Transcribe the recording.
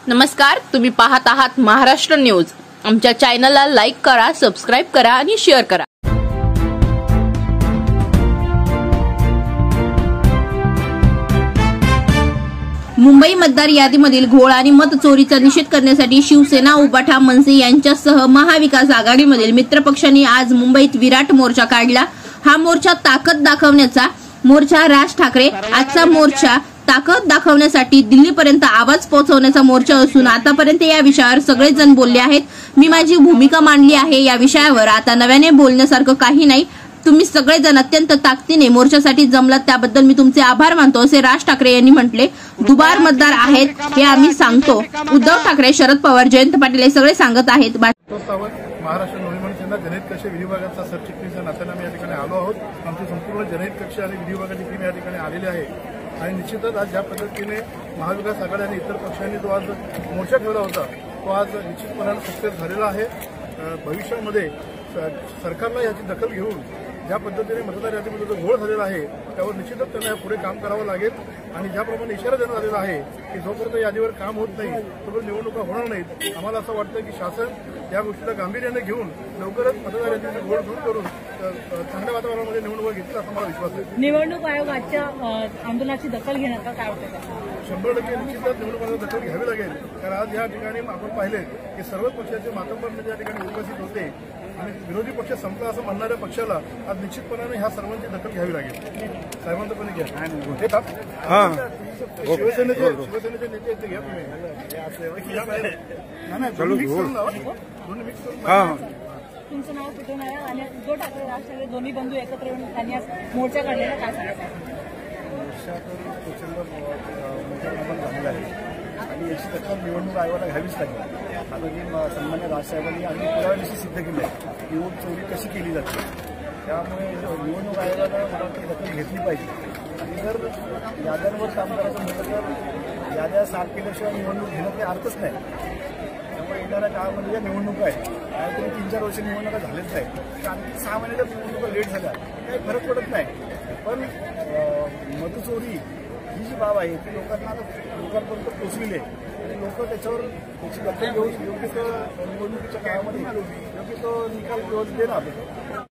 नमस्कार, तुम्ही पाहत आहात महाराष्ट्र न्यूज। आमच्या चॅनलला लाईक करा, सबस्क्राइब करा आणि शेअर करा। मुंबई मतदार यादीमधील घोळ आणि मत चोरीचा निषेध करण्यासाठी शिवसेना, उबाठा, मनसे यांच्यासह महाविकास आघाडीमधील मित्रपक्षांनी आज मुंबईत विराट मोर्चा काढला। हा मोर्चा ताकद दाखवण्याचा मोर्चा राज ठाकरे आजचा मोर्चा ताकद दाखवण्यासाठी दिल्लीपर्यंत आवाज पोहोचवण्याचा मोर्चा असून आतापर्यंत या विषयावर सगळेच जण बोलले आहेत। मी माझी भूमिका मांडली आहे या विषयावर, आता नव्याने बोलण्यासारखं काही नाही। तुम्ही सगळेजण अत्यंत ताकदीने मोर्चासाठी जमलात त्याबद्दल मी तुमचे आभार मानतो, असे राज ठाकरे यांनी म्हटले। दुबार मतदार आहेत हे आम्ही सांगतो। उद्धव ठाकरे, शरद पवार, जयंत पाटील हे सगळे सांगत आहेत। महाराष्ट्र नवनिर्माण सेना जनहित कक्ष विधी विभागाचा सरचिटणीस या नात्याने आम्ही या ठिकाणी आलो आहोत। आमची संपूर्ण जनहित कक्ष आणि विधी विभागाची टीम या ठिकाणी आलेली आहे आणि निश्चितच आज ज्या पद्धतीने महाविकास आघाडी आणि इतर पक्षांनी जो आज मोर्चा ठेवला होता तो आज निश्चितपणाने सक्सेस झालेला आहे। भविष्यामध्ये सरकारला याची दखल घेऊन ज्या पद्धतीने मतदार यादीमध्ये जो घोळ झालेला आहे त्यावर निश्चितच त्यांना पुढे काम करावं लागेल आणि ज्याप्रमाणे इशारा देण्यात आलेला आहे की जोपर्यंत यादीवर काम होत नाही तोपर्यंत निवडणुका होणार नाहीत। आम्हाला असं वाटतं की शासन या गोष्टीला गांभीर्याने घेऊन लवकरच मतदार यादीचे घोळ दूर करून चांगल्या वातावरणामध्ये निवडणुका घेतील असा मला विश्वास आहे। निवडणूक आयोगाच्या आंदोलनाची दखल घेण्याचा काय होतं? 100% निश्चितच निवडणुकांची दखल घ्यावी लागेल, कारण आज या ठिकाणी आपण पाहिले की सर्वच पक्षाचे मातब्बर या ठिकाणी उपस्थित होते आणि विरोधी पक्ष संपला असं म्हणणाऱ्या पक्षाला आज निश्चितपणाने ह्या सर्वांची दखल घ्यावी लागेल। साहेबांचं घ्या, शिवसेनेचे नेते घ्या तुम्ही मिक्स करून तुमचं नाव कुठून आहे आणि उद्धव ठाकरे, राज ठाकरे दोन्ही बंधू एकत्र येऊन त्यांनी मोर्चा काढलेला काय सांगायचं? मोर्चा तर प्रचंड मोठ्या झालेला आहे आणि याची दखल निवडणूक आयोगाला घ्यावीच लागेल। आता की सन्मान्य राजसाहेबांनी अगदी पुराव्याविषयी सिद्ध केलं आहे की वोट चोरी कशी केली जाते, त्यामुळे निवडणूक आयोगाला मला वाटतं दखल घेतली पाहिजे आणि जर याद्यांवर काम करायचं म्हटलं तर याद्या साफ केल्याशिवाय निवडणूक घेणं काही अर्थच नाही। त्यामुळे येणाऱ्या काळामध्ये ज्या निवडणुका आहेत काहीतरी 3-4 वर्ष निवडणुका झालेच नाही तर आणखी 6 महिन्याच्या निवडणुका लेट झाल्या काही फरक पडत नाही, पण मतचोरी ही जी बाब आहे ती लोकांपर्यंत पोचलेली आहे आणि लोक त्याची दखल घेऊन योग्य निवडणुकीच्या काळामध्ये योग्य तो निकाल देणार।